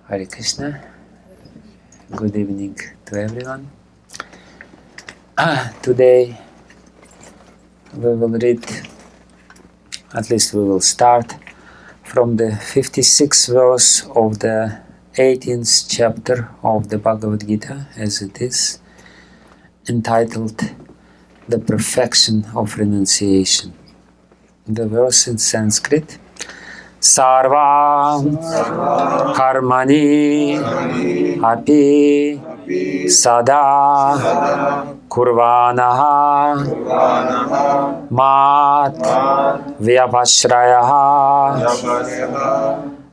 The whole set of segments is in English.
Hare Krishna. Good evening to everyone. Today we will read, at least we will start from the 56th verse of the 18th chapter of the Bhagavad-gita As It Is, entitled The Perfection of Renunciation. The verse in Sanskrit: Sarva karmani api sada kurvanaha mat vyapashrayaha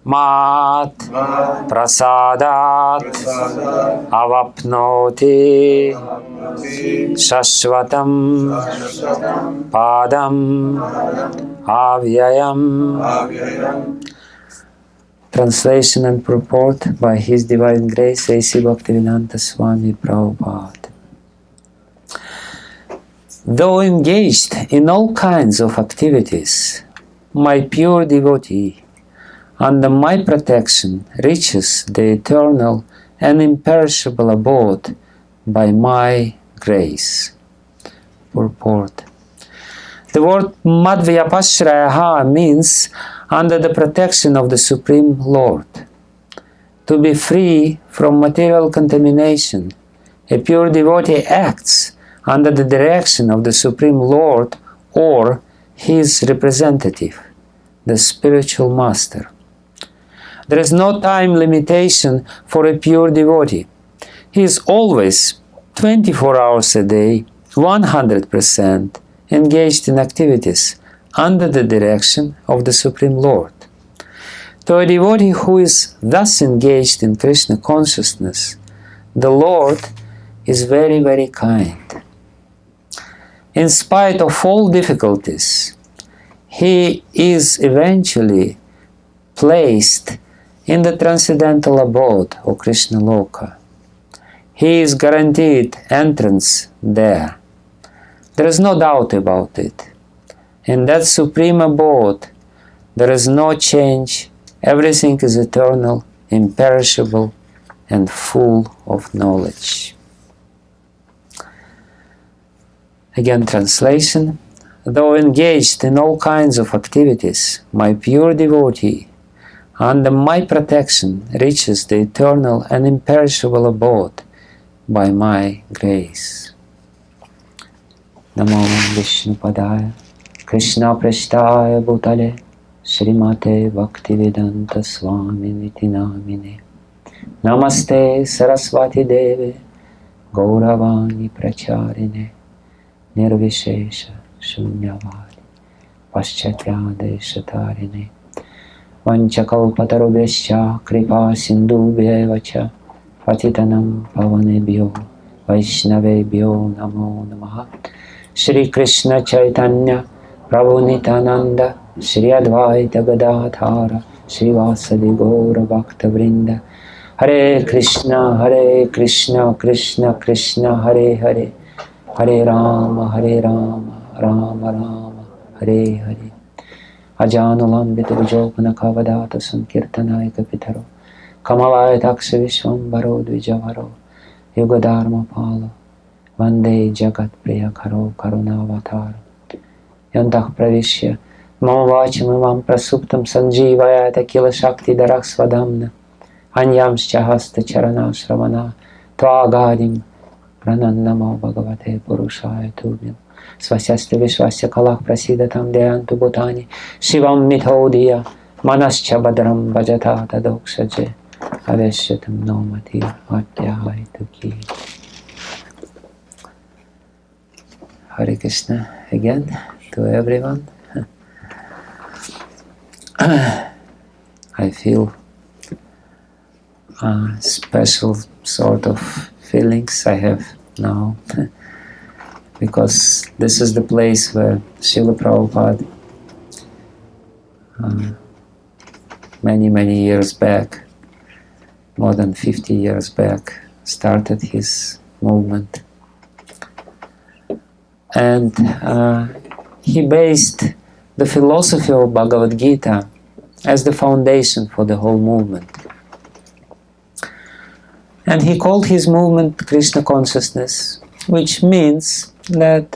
mat prasadat avapnoti shashvatam padam avyayam. Translation and purport by His Divine Grace A.C. Bhaktivedana Goswami Prabhupada. Though engaged in all kinds of activities, my pure devotee, under my protection, reaches the eternal and imperishable abode by my grace. Purport. The word Madhyapashrayaha means under the protection of the Supreme Lord. To be free from material contamination, a pure devotee acts under the direction of the Supreme Lord or his representative, the spiritual master. There is no time limitation for a pure devotee. He is always 24 hours a day, 100% engaged in activities under the direction of the Supreme Lord. To a devotee who is thus engaged in Krishna consciousness, the Lord is very, very kind. In spite of all difficulties, he is eventually placed in the transcendental abode of Krishna Loka. He is guaranteed entrance there. There is no doubt about it. In that supreme abode, there is no change. Everything is eternal, imperishable, and full of knowledge. Again, translation. Though engaged in all kinds of activities, my pure devotee, under my protection, reaches the eternal and imperishable abode by my grace. Namo Vishnu Padaya Krishna Prashtaya Bhutale Srimate Bhaktivedanta Swami Niti Namine Namaste Saraswati Deve Gauravani Pracharine Nirvishesha Shunyavadi Paschatya Shatarine Vanchakalpatarubhescha Kripa Sindhubhyevacha Patitanam Pavanebhyo Vaishnavebhyo Namo Namaha. Shri Krishna Chaitanya Prabhu Nityananda Shri Advaita Gadadhara Shri Vasadi Gaura Bhakta Vrinda. Hare Krishna Krishna Krishna Hare Hare Hare Rama Rama Rama Hare Hare. Ajanulambita Vijopana Kavadata Sankirtanaya Kapitaro Kamalaya Taksha Vishwambaro Dvijavaro Yugadharma Palo Vande Jagat Priya Karo Karunavatar Yantah Pravishya Mama Vachimam Prasuptam Sanjivayata Kila Shakti Darak Svadamna Anyam Shahasta Charana Shravana Tvagadim Pranannamo Bhagavate Purushaya Tubhyam Svasyasti Vishwasya Kalak Prasidatam Deyantu Bhutani Shivam Mithodhiya Manascha Badram Bhajata Tadoksaje Aveshyatam Nomati Atyahai Tuki. Hare Krishna again to everyone. I feel special sort of feelings I have now because this is the place where Srila Prabhupada many years back, more than 50 years back, started his movement. And he based the philosophy of Bhagavad-gita as the foundation for the whole movement. And he called his movement Krishna consciousness, which means that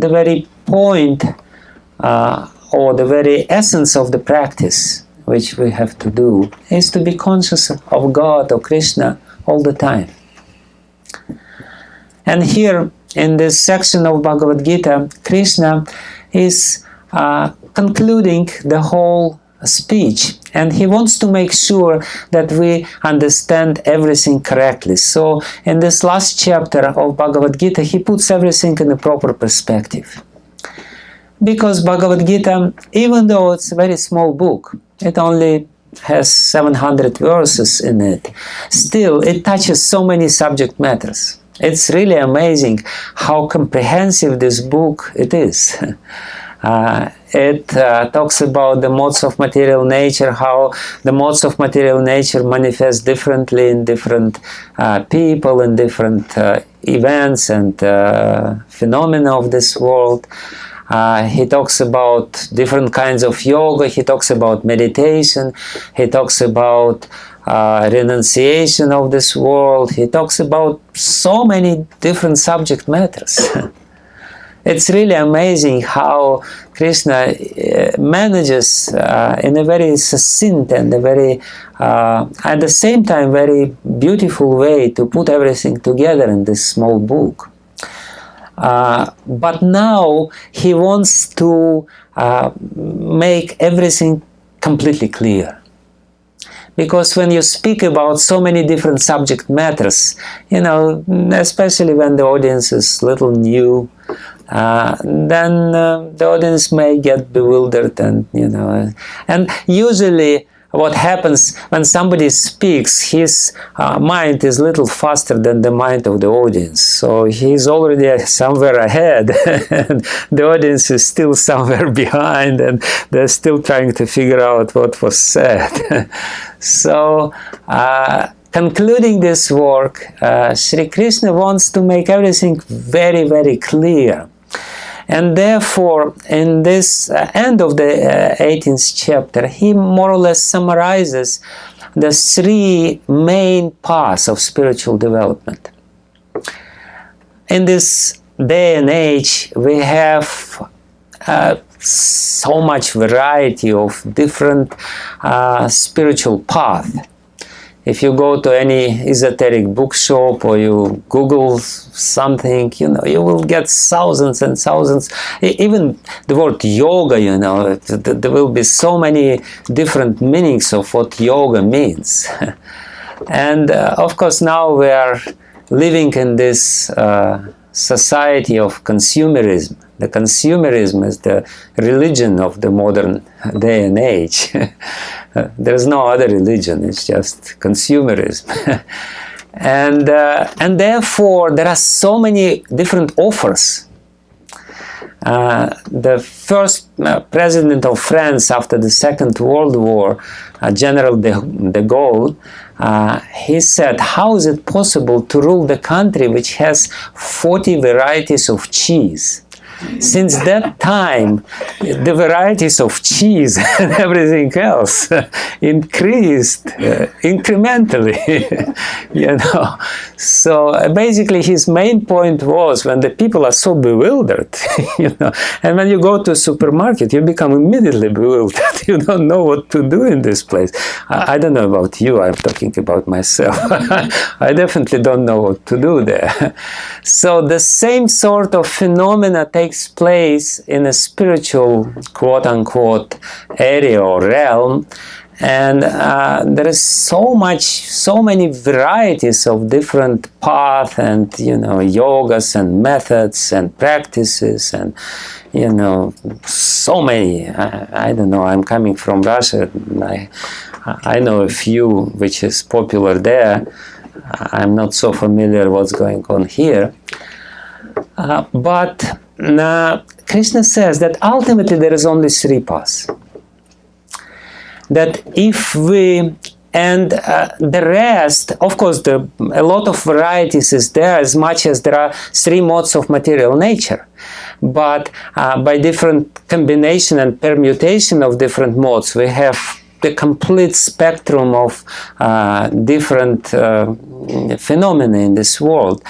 the very point or the very essence of the practice which we have to do is to be conscious of God or Krishna all the time. And here in this section of Bhagavad-gita, Krishna is concluding the whole speech, and he wants to make sure that we understand everything correctly. So in this last chapter of Bhagavad-gita, he puts everything in a proper perspective. Because Bhagavad-gita, even though it's a very small book, it only has 700 verses in it, still it touches so many subject matters. It's really amazing how comprehensive this book it is. It talks about the modes of material nature, how the modes of material nature manifest differently in different people, in different events and phenomena of this world. He talks about different kinds of yoga, he talks about meditation, he talks about renunciation of this world, he talks about so many different subject matters. It's really amazing how Krishna manages in a very succinct and a very, at the same time, very beautiful way to put everything together in this small book. But now he wants to make everything completely clear. Because when you speak about so many different subject matters, you know, especially when the audience is little new, then the audience may get bewildered, and you know, and usually what happens when somebody speaks, his mind is a little faster than the mind of the audience, so he's already somewhere ahead and the audience is still somewhere behind, and they're still trying to figure out what was said. So concluding this work, Sri Krishna wants to make everything very, very clear. And therefore, in this end of the 18th chapter, he more or less summarizes the three main paths of spiritual development. In this day and age, we have so much variety of different spiritual paths. If you go to any esoteric bookshop or you Google something, you know, you will get thousands and thousands. Even the word yoga, you know, there will be so many different meanings of what yoga means. And of course, now we are living in this society of consumerism. The consumerism is the religion of the modern day and age. There's no other religion, it's just consumerism. And therefore, there are so many different offers. The first president of France after the Second World War, General de Gaulle, he said, how is it possible to rule the country which has 40 varieties of cheese? Since that time, the varieties of cheese and everything else increased incrementally, you know. So basically his main point was, when the people are so bewildered, you know, and when you go to a supermarket, you become immediately bewildered. You don't know what to do in this place. I don't know about you, I'm talking about myself. I definitely don't know what to do there. So the same sort of phenomena takes place in a spiritual quote-unquote area or realm, and there is so many varieties of different paths and, you know, yogas and methods and practices, and, you know, so many. I don't know, I'm coming from Russia, I know a few which is popular there. I'm not so familiar what's going on here. But Krishna says that ultimately there is only three paths. That if we, and the rest, of course, a lot of varieties is there, as much as there are three modes of material nature. But by different combination and permutation of different modes, we have the complete spectrum of different phenomena in this world.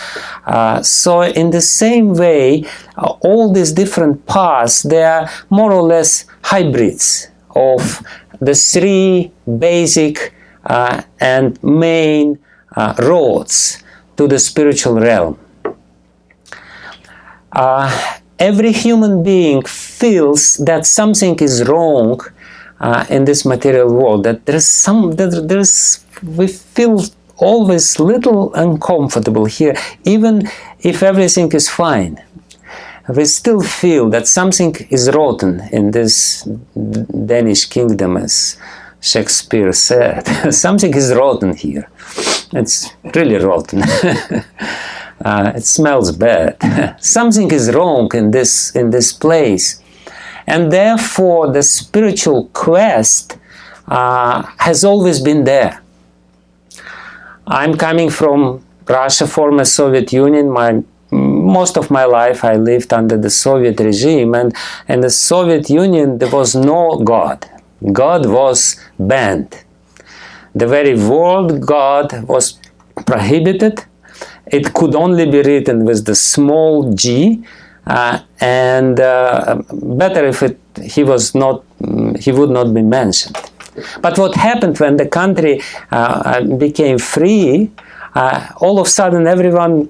So in the same way, all these different paths, they are more or less hybrids of the three basic and main roads to the spiritual realm. Every human being feels that something is wrong in this material world, that we feel always little uncomfortable here, even if everything is fine. We still feel that something is rotten in this Danish kingdom, as Shakespeare said. Something is rotten here. It's really rotten. It smells bad. Something is wrong in this place. And therefore the spiritual quest has always been there. I'm coming from Russia, former Soviet Union. Most of my life I lived under the Soviet regime, and in the Soviet Union there was no God. God was banned. The very word God was prohibited. It could only be written with the small g, and better if he would not be mentioned. But what happened when the country became free, all of a sudden everyone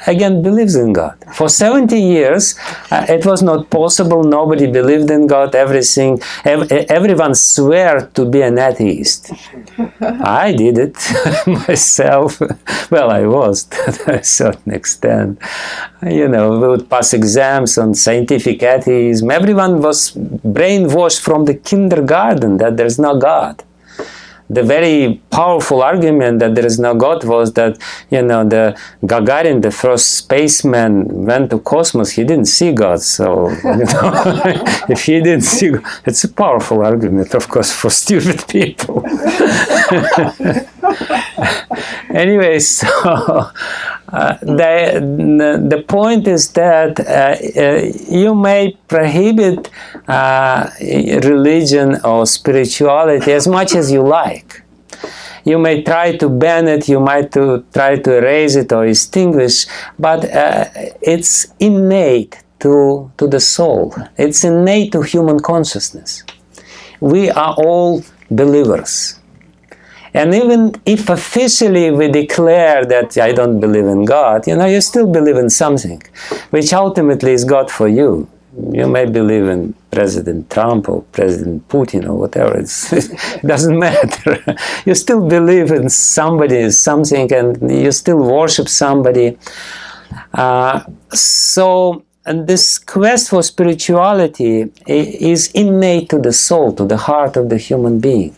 again believes in God. For 70 years it was not possible. Nobody believed in God. Everyone swore to be an atheist. I did it myself. Well, I was to a certain extent. You know, we would pass exams on scientific atheism. Everyone was brainwashed from the kindergarten that there's no God. The very powerful argument that there is no God was that, you know, the Gagarin, the first spaceman, went to cosmos. He didn't see God. So, you know, if he didn't see God, it's a powerful argument, of course, for stupid people. Anyway, so the point is that you may prohibit religion or spirituality as much as you like. You may try to ban it, you might try to erase it or extinguish, but it's innate to the soul. It's innate to human consciousness. We are all believers. And even if officially we declare that I don't believe in God, you know, you still believe in something, which ultimately is God for you. You may believe in President Trump or President Putin or whatever. It doesn't matter. You still believe in somebody, something, and you still worship somebody. And this quest for spirituality is innate to the soul, to the heart of the human being.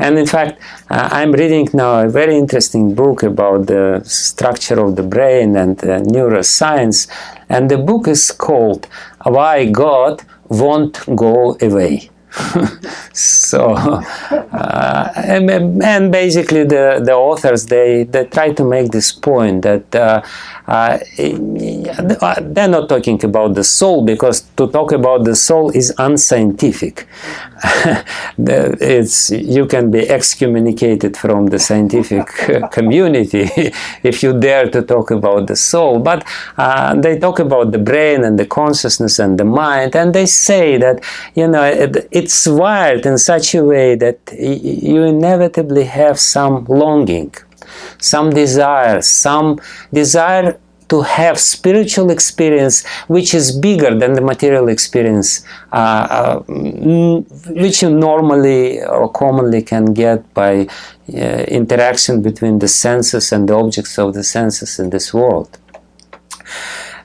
And in fact, I'm reading now a very interesting book about the structure of the brain and neuroscience. And the book is called Why God Won't Go Away. So, and basically the authors, they try to make this point that they're not talking about the soul, because to talk about the soul is unscientific. You can be excommunicated from the scientific community if you dare to talk about the soul. But they talk about the brain and the consciousness and the mind, and they say that, you know, it's wired in such a way that you inevitably have some longing, some desire to have spiritual experience which is bigger than the material experience, which you normally or commonly can get by interaction between the senses and the objects of the senses in this world.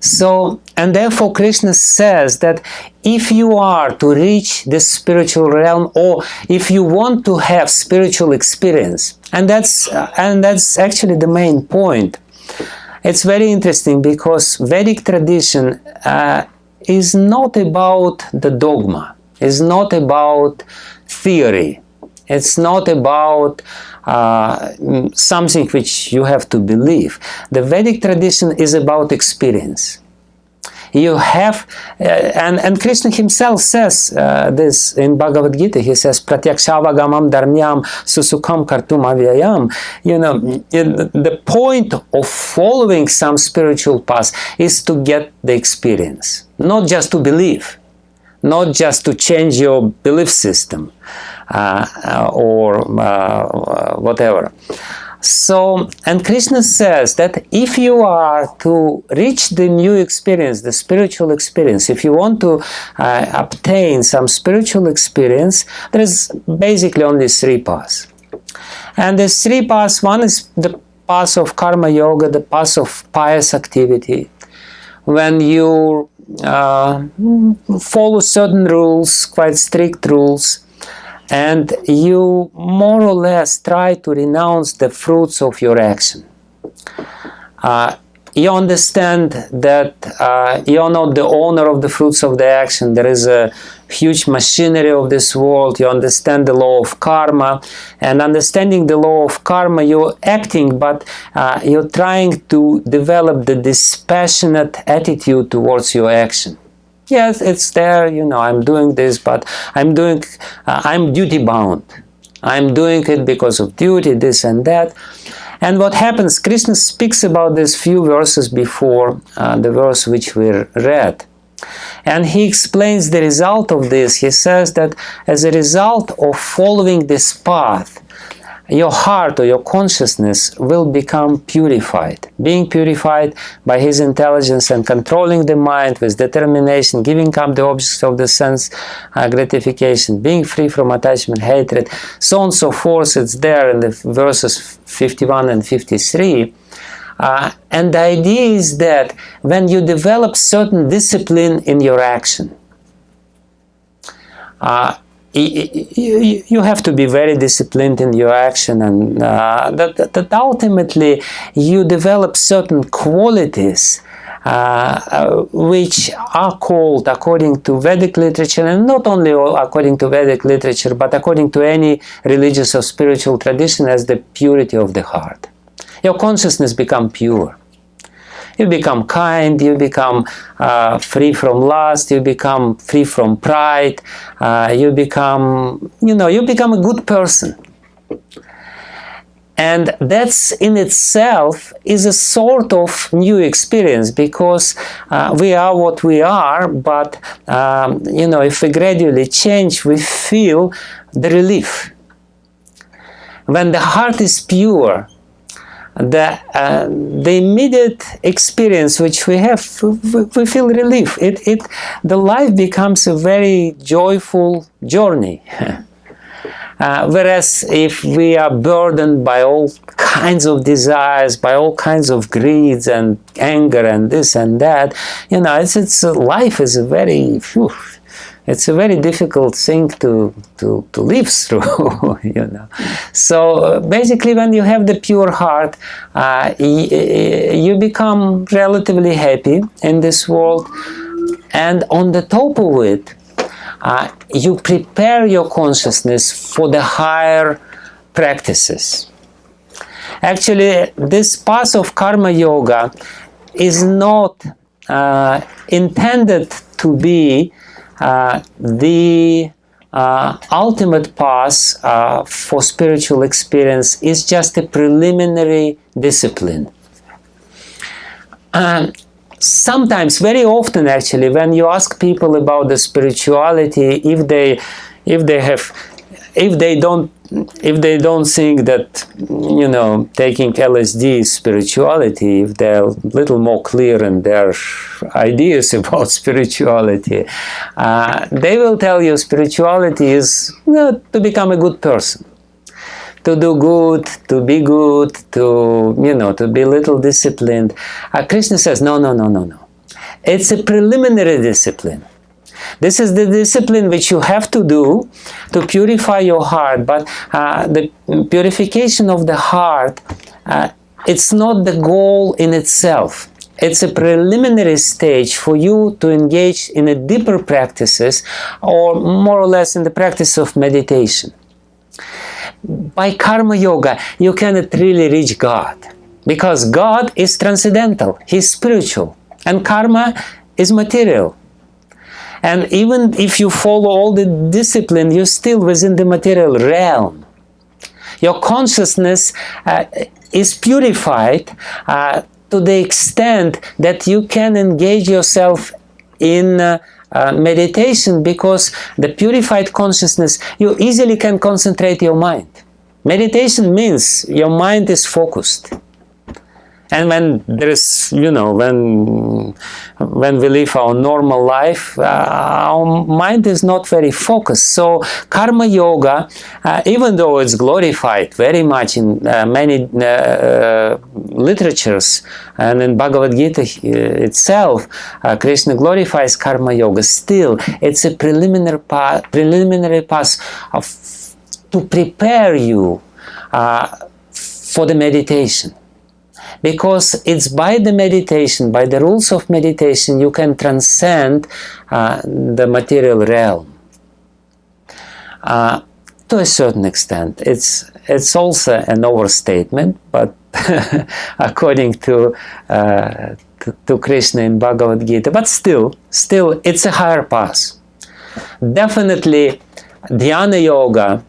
So, and therefore Krishna says that if you are to reach this spiritual realm, or if you want to have spiritual experience, and that's actually the main point. It's very interesting because Vedic tradition is not about the dogma, it's not about theory, it's not about something which you have to believe. The Vedic tradition is about experience. You have, and Krishna himself says this in Bhagavad-gita. He says, "Pratyakshavagamam dharmyam susukham kartum avyayam." You know, the point of following some spiritual path is to get the experience, not just to believe, not just to change your belief system or whatever. So, and Krishna says that if you are to reach the new experience, the spiritual experience, if you want to obtain some spiritual experience, there is basically only three paths. And the three paths, one is the path of karma yoga, the path of pious activity. When you follow certain rules, quite strict rules, and you more or less try to renounce the fruits of your action. You understand that you're not the owner of the fruits of the action. There is a huge machinery of this world. You understand the law of karma, and understanding the law of karma, you're acting, but you're trying to develop the dispassionate attitude towards your action. Yes, it's there, you know, I'm doing this, but I'm duty bound. I'm doing it because of duty, this and that. And what happens, Krishna speaks about this few verses before the verse which we read. And he explains the result of this. He says that as a result of following this path, your heart or your consciousness will become purified. Being purified by his intelligence and controlling the mind with determination, giving up the objects of the sense gratification, being free from attachment, hatred, so on and so forth. It's there in the verses 51 and 53. And the idea is that when you develop certain discipline in your action, you have to be very disciplined in your action, and that ultimately you develop certain qualities which are called, according to Vedic literature, and not only according to Vedic literature, but according to any religious or spiritual tradition, as the purity of the heart. Your consciousness becomes pure. You become kind, you become free from lust, you become free from pride, you become a good person. And that's in itself is a sort of new experience, because we are what we are, but if we gradually change, we feel the relief. When the heart is pure, the immediate experience which we have, we feel relief. The life becomes a very joyful journey. Whereas if we are burdened by all kinds of desires, by all kinds of greeds and anger and this and that, life is a very it's a very difficult thing to live through, So basically, when you have the pure heart, you become relatively happy in this world, and on the top of it, you prepare your consciousness for the higher practices. Actually, this path of karma yoga is not intended to be the ultimate path for spiritual experience. Is just a preliminary discipline. Sometimes, very often actually, when you ask people about the spirituality, if they don't think that taking LSD is spirituality, if they're a little more clear in their ideas about spirituality, they will tell you spirituality is to become a good person, to do good, to be good, to be a little disciplined. Krishna says no. It's a preliminary discipline. This is the discipline which you have to do to purify your heart, but the purification of the heart, it's not the goal in itself. It's a preliminary stage for you to engage in a deeper practices, or more or less in the practice of meditation. By karma yoga, you cannot really reach God, because God is transcendental, He's spiritual, and karma is material. And even if you follow all the discipline, you're still within the material realm. Your consciousness is purified to the extent that you can engage yourself in meditation, because the purified consciousness, you easily can concentrate your mind. Meditation means your mind is focused. And when there is, when we live our normal life, our mind is not very focused. So karma yoga, even though it's glorified very much in many literatures, and in Bhagavad-gita itself, Krishna glorifies karma yoga. Still, it's a preliminary path to prepare you for the meditation. Because it's by the meditation, by the rules of meditation, you can transcend the material realm. To a certain extent. It's also an overstatement, but according to Krishna in Bhagavad-gita. But still, it's a higher path. Definitely, dhyana yoga,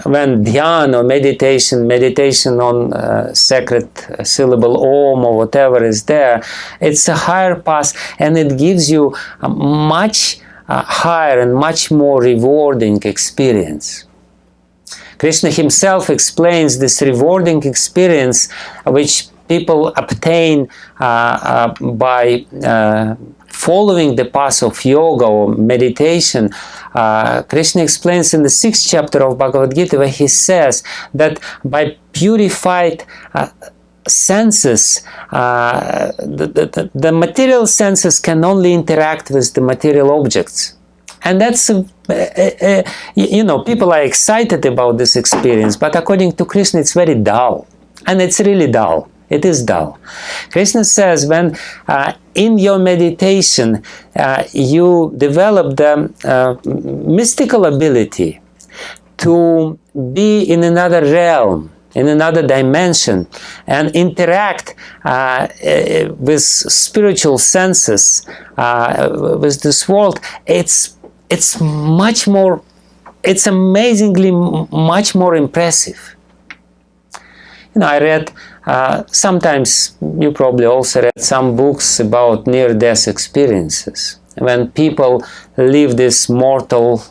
when dhyana or meditation on sacred syllable Om or whatever is there, it's a higher path, and it gives you a much higher and much more rewarding experience. Krishna himself explains this rewarding experience which people obtain by following the path of yoga or meditation. Krishna explains in the 6th chapter of Bhagavad-gita, where he says that by purified senses, the material senses can only interact with the material objects. And that's, people are excited about this experience, but according to Krishna, it's very dull. And it's really dull. It is dull. Krishna says when in your meditation you develop the mystical ability to be in another realm, in another dimension, and interact with spiritual senses, with this world, it's much more, it's amazingly much more impressive. I read, sometimes you probably also read some books about near-death experiences, when people leave this mortal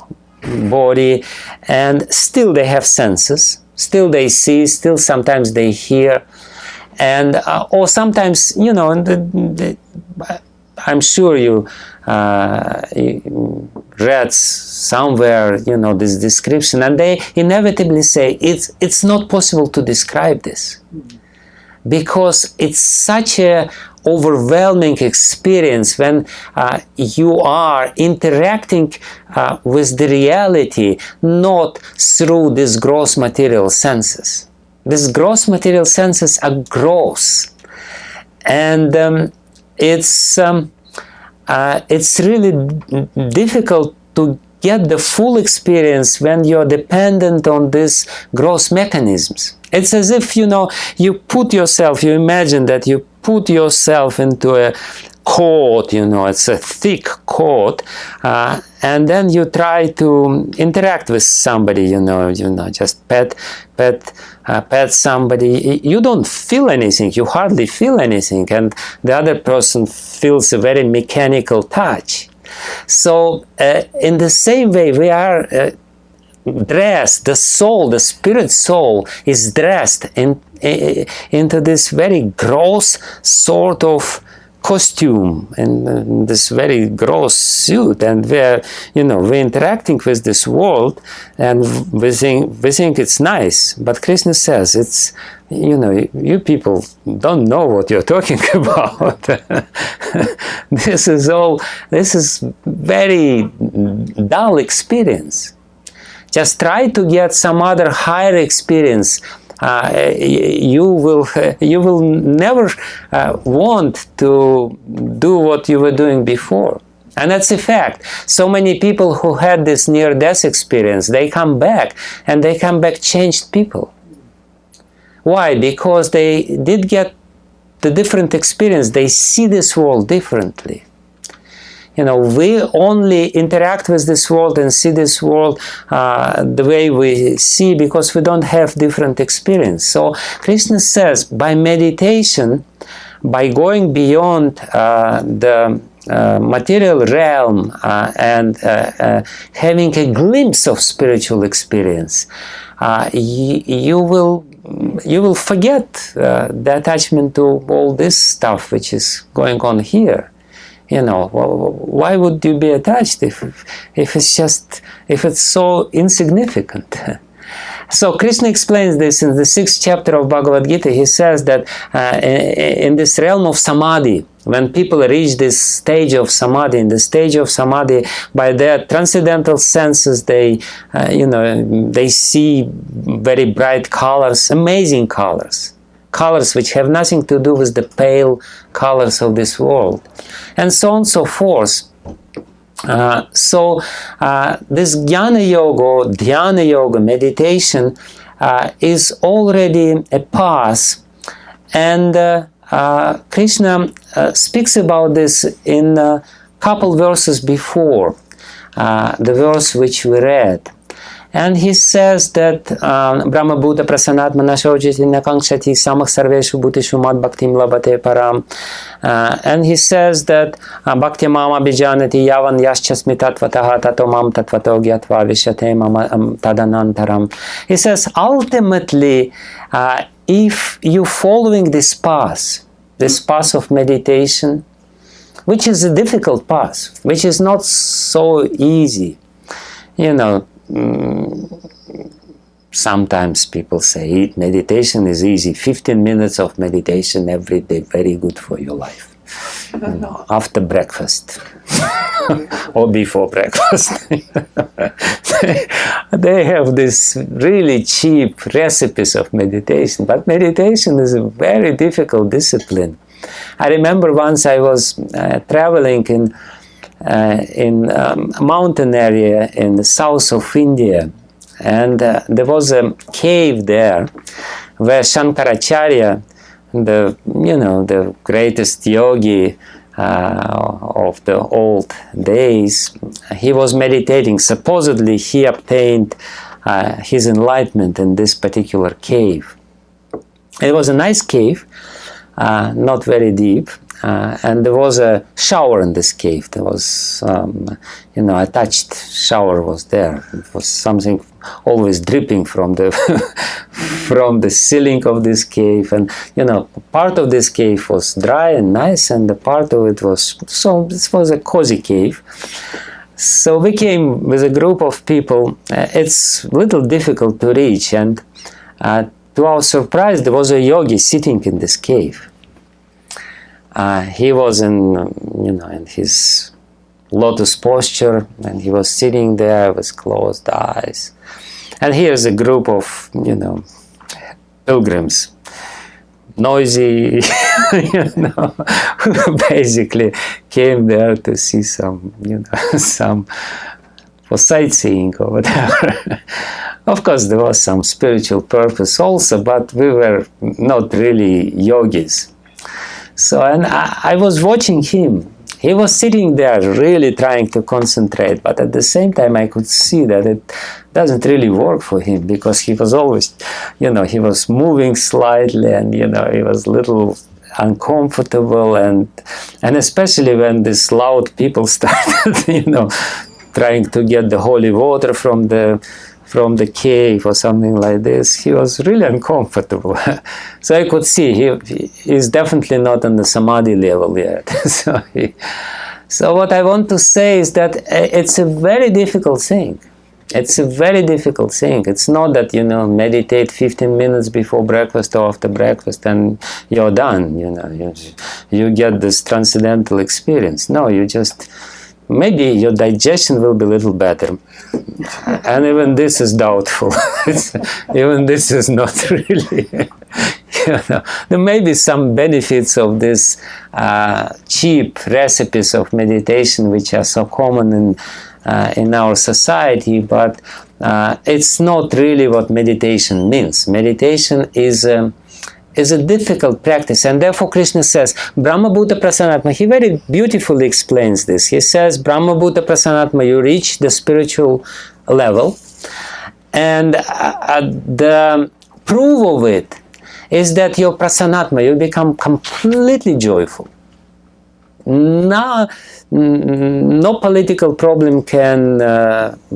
body and still they have senses, still they see, still sometimes they hear, and or sometimes, I'm sure you read somewhere, this description, and they inevitably say it's not possible to describe this, because it's such a overwhelming experience when you are interacting with the reality, not through these gross material senses. These gross material senses are gross, and it's really difficult to get the full experience when you're dependent on these gross mechanisms. It's as if, you put yourself, you imagine that you put yourself into a coat, it's a thick coat, and then you try to interact with somebody, just pet somebody. You don't feel anything, you hardly feel anything, and the other person feels a very mechanical touch. So in the same way, we are dressed, the soul, the spirit soul is dressed into this very gross sort of costume, and this very gross suit, and we're interacting with this world, and we think it's nice, but Krishna says it's, you people don't know what you're talking about. This is very dull experience. Just try to get some other higher experience. You will never want to do what you were doing before. And that's a fact. So many people who had this near-death experience, they come back, and they come back changed people. Why? Because they did get the different experience. They see this world differently. we only interact with this world and see this world the way we see because we don't have different experience. So Krishna says, by meditation, by going beyond the material realm and having a glimpse of spiritual experience, you will forget the attachment to all this stuff which is going on here. Why would you be attached if it's so insignificant? So Krishna explains this in the 6th chapter of Bhagavad-gita. He says that in this realm of samadhi, when people reach this stage of samadhi, in the stage of samadhi, by their transcendental senses, they see very bright colors, amazing colors which have nothing to do with the pale colors of this world, and so on and so forth. This jnana yoga, or dhyana yoga, meditation, is already a path, and Krishna speaks about this in a couple verses before the verse which we read. And he says that Brahma Bhuta Prasanatmana Shojiti Nakanksati Samach Sarveshu Bhutishu Mad Bhaktim Labate Param. And he says that Bhakti Mama Bijanati Yavan Yaschasmitatvataha Tatomam Tatvato Gyatva Vishate Mama Tadanantaram. He says, ultimately, if you're following this path of meditation, which is a difficult path, which is not so easy, sometimes people say meditation is easy. 15 minutes of meditation every day, very good for your life. After breakfast or before breakfast. They have this really cheap recipes of meditation, but meditation is a very difficult discipline. I remember once I was traveling in a mountain area in the south of India, and there was a cave there where Shankaracharya, the greatest yogi of the old days, he was meditating. Supposedly he obtained his enlightenment in this particular cave. It was a nice cave, not very deep. And there was a shower in this cave. There was, attached shower was there. It was something always dripping from the from the ceiling of this cave. And part of this cave was dry and nice, and the part of it was this was a cozy cave. So we came with a group of people. It's a little difficult to reach, and to our surprise, there was a yogi sitting in this cave. He was in his lotus posture, and he was sitting there with closed eyes. And here's a group of, pilgrims, noisy, who basically came there to see some for sightseeing or whatever. Of course, there was some spiritual purpose also, but we were not really yogis. So, and I was watching him. He was sitting there really trying to concentrate, but at the same time I could see that it doesn't really work for him, because he was always, he was moving slightly, and, he was a little uncomfortable, and especially when these loud people started, trying to get the holy water from the cave or something like this, he was really uncomfortable. So I could see he is definitely not on the samadhi level yet. So what I want to say is that it's a very difficult thing. It's a very difficult thing. It's not that, meditate 15 minutes before breakfast or after breakfast and you're done, you get this transcendental experience. No, you just, maybe your digestion will be a little better. And even this is doubtful. Even this is not really, there may be some benefits of this cheap recipes of meditation which are so common in our society, but it's not really what meditation means. Meditation is a is a difficult practice, and therefore Krishna says, Brahma Bhuta Prasanatma. He very beautifully explains this. He says, Brahma Bhuta Prasanatma, you reach the spiritual level, and the proof of it is that your prasanatma, you become completely joyful. No political problem can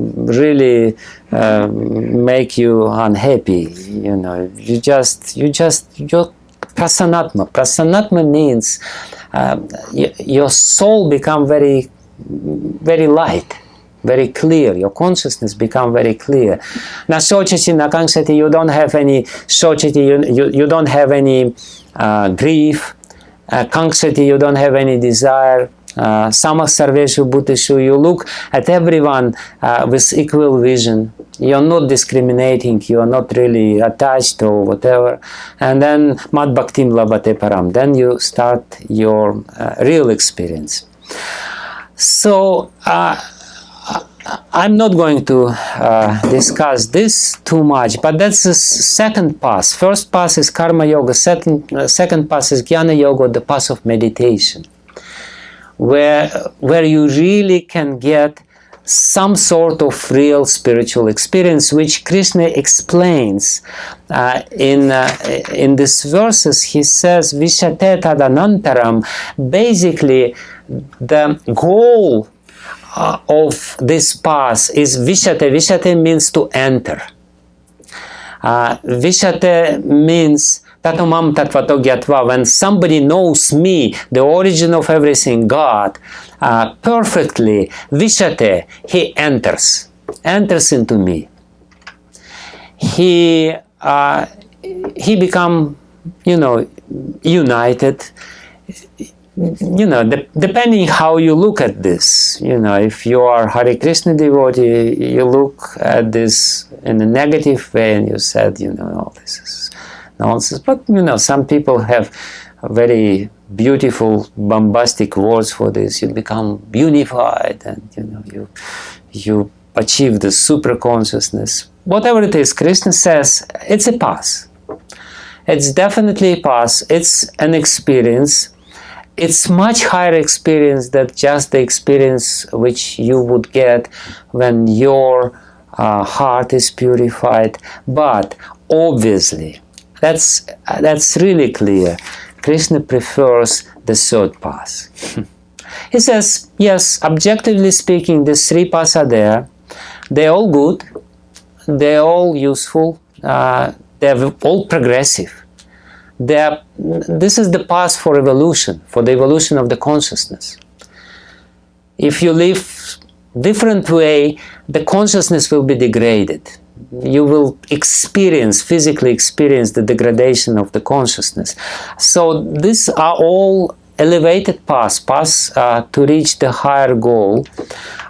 really make you unhappy. You know, your prasanatma. Prasanatma means your soul become very, very light, very clear. Your consciousness become very clear. Na sochati, na kangsati, you don't have any sochati, you don't have any grief. Kangsati, you don't have any desire. Samah sarveshu bhuteshu, you look at everyone with equal vision. You're not discriminating, you are not really attached or whatever. And then mad bhaktim labate param. Then you start your real experience. So I'm not going to discuss this too much, but that's the second path. First path is karma yoga, second path is jnana yoga, the path of meditation, where you really can get some sort of real spiritual experience, which Krishna explains in these verses. He says, Vishate tadanantaram. Basically, the goal of this path is Vishate. Vishate means to enter. Vishate means tatomam tatvato gyatva. When somebody knows me, the origin of everything, God, perfectly, Vishate, he enters into me. He become, united. Depending how you look at this, if you are Hare Krishna devotee, you look at this in a negative way and you said, this is nonsense. But, some people have very beautiful, bombastic words for this. You become unified and, you achieve the super consciousness. Whatever it is, Krishna says, it's a path. It's definitely a path. It's an experience. It's much higher experience than just the experience which you would get when your heart is purified. But obviously, that's really clear. Krishna prefers the third path. He says, yes, objectively speaking, these three paths are there. They're all good. They're all useful. They're all progressive. This is the path for evolution, for the evolution of the consciousness. If you live different way, the consciousness will be degraded. You will physically experience the degradation of the consciousness. So these are all elevated paths to reach the higher goal,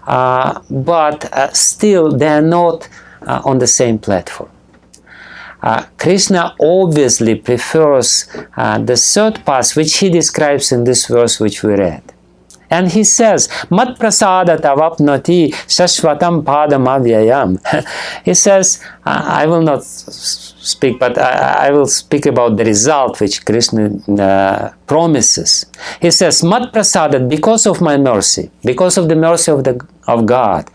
but still they are not on the same platform. Krishna obviously prefers the third path, which he describes in this verse which we read. And he says, Mat prasadat avapnoti shashvatam padam avyayam. He says, I will not speak, but I will speak about the result which Krishna promises. He says, Mat prasadat, because of my mercy, because of the mercy of God.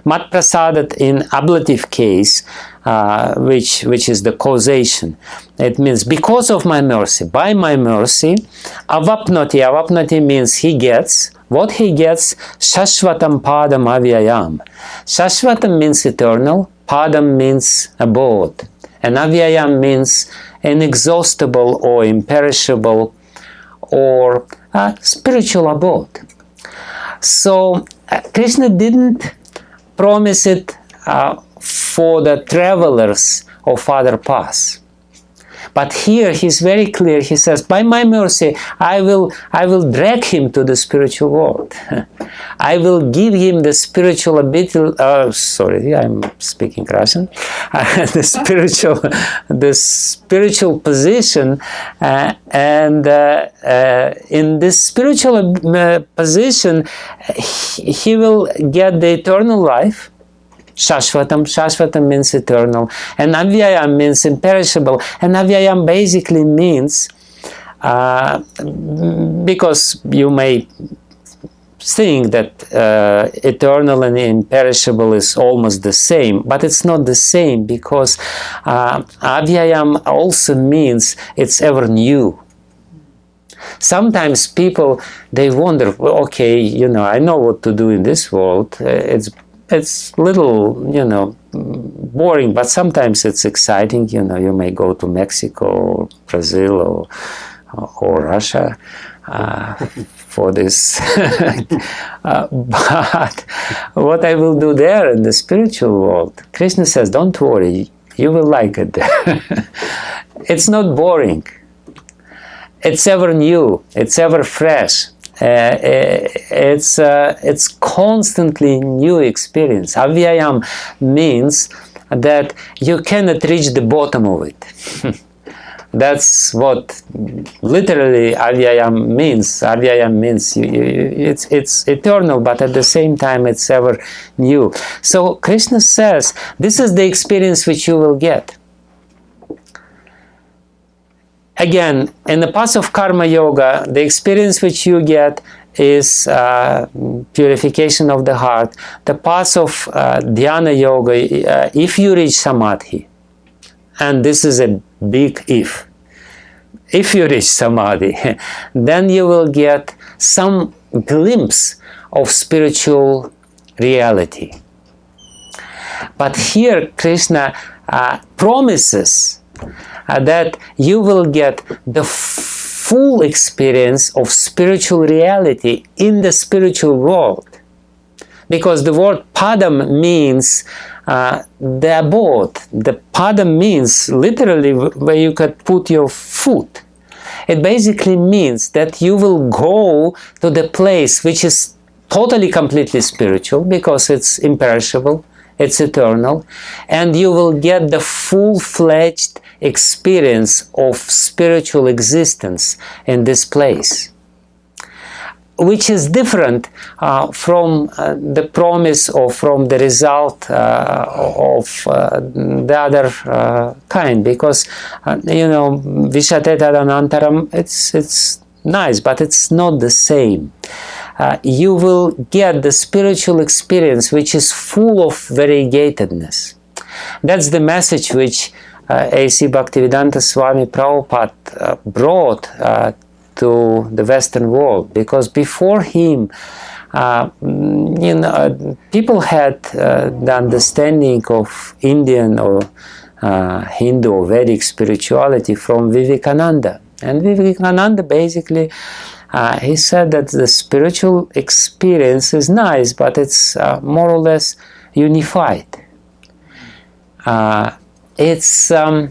Mat prasadat in ablative case, which is the causation. It means because of my mercy, by my mercy, avapnoti means he gets. What he gets, shashvatam padam avyayam. Shashvatam means eternal, padam means abode, and avyayam means inexhaustible or imperishable or spiritual abode. So Krishna didn't promise it for the travelers of other paths. But here he's very clear. He says, by my mercy, I will drag him to the spiritual world. I will give him the spiritual ability. Sorry, I'm speaking Russian. the spiritual position, and in this spiritual position, he will get the eternal life. Shashvatam. Shashvatam means eternal. And avyayam means imperishable. And avyayam basically means, because you may think that eternal and imperishable is almost the same, but it's not the same, because avyayam also means it's ever new. Sometimes people, they wonder, well, okay, I know what to do in this world. It's little, boring, but sometimes it's exciting. You may go to Mexico or Brazil or Russia for this. But what I will do there in the spiritual world, Krishna says, don't worry, you will like it there. It's not boring. It's ever new. It's ever fresh. It's constantly new experience. Avyayam means that you cannot reach the bottom of it. That's what literally avyayam means. Avyayam means it's eternal, but at the same time it's ever new. So Krishna says, this is the experience which you will get. Again, in the path of karma yoga, the experience which you get is purification of the heart. The path of dhyana yoga, if you reach samadhi, and this is a big if you reach samadhi, then you will get some glimpse of spiritual reality. But here Krishna promises that you will get the full experience of spiritual reality in the spiritual world. Because the word padam means the abode. The padam means literally where you could put your foot. It basically means that you will go to the place which is totally, completely spiritual, because it's imperishable, it's eternal, and you will get the full-fledged experience of spiritual existence in this place, which is different from the promise or from the result of the other kind, because Vishateta Anantaram, it's nice, but it's not the same. You will get the spiritual experience which is full of variegatedness. That's the message which A.C. Bhaktivedanta Swami Prabhupada brought to the Western world, because before him, people had the understanding of Indian or Hindu or Vedic spirituality from Vivekananda. And Vivekananda basically, he said that the spiritual experience is nice, but it's more or less unified. It's how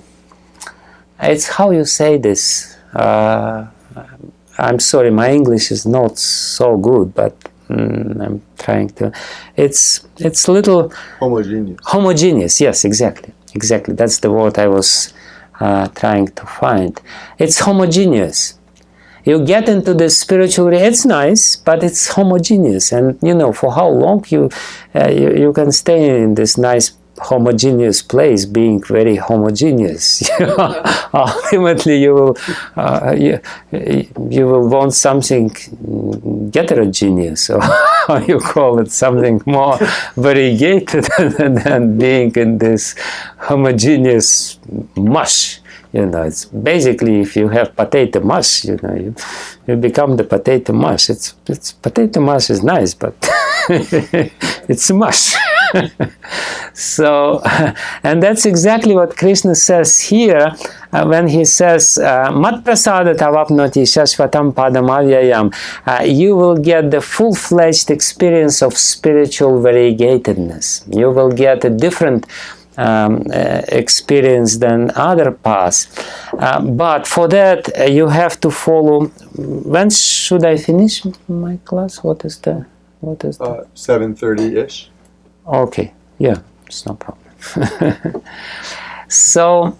you say this. I'm sorry, my English is not so good, but I'm trying to. It's little homogeneous. Homogeneous, yes, exactly. That's the word I was trying to find. It's homogeneous. You get into the spiritual. It's nice, but it's homogeneous, and for how long you can stay in this nice homogeneous place, being very homogeneous. Ultimately, you will want something heterogeneous, or how you call it, something more variegated than being in this homogeneous mush. It's basically, if you have potato mush, you become the potato mush. It's potato mush is nice, but it's mush. So, and that's exactly what Krishna says here when he says, Mat prasada tavapnoti shashvatam padam avyayam. You will get the full-fledged experience of spiritual variegatedness. You will get a different experience than other paths. But for that, you have to follow. When should I finish my class? What is the 7:30-ish. Okay, yeah, it's no problem. So,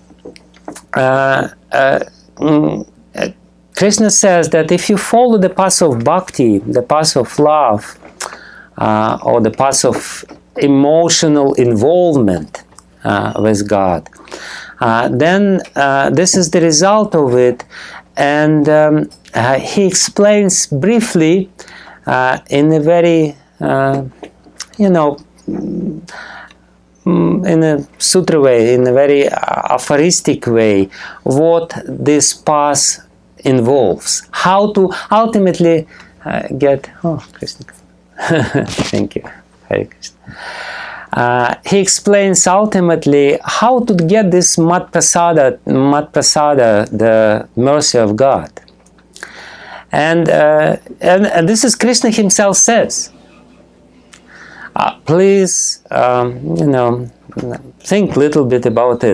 Krishna says that if you follow the path of bhakti, the path of love, or the path of emotional involvement with God. Then this is the result of it, and he explains briefly in a very, in a sutra way, in a very aphoristic way, what this path involves. How to ultimately get... Oh, Krishna. Thank you. Hare Krishna. He explains ultimately how to get this Matprasada, the mercy of God. And this is Krishna himself says. Please, think a little bit about it.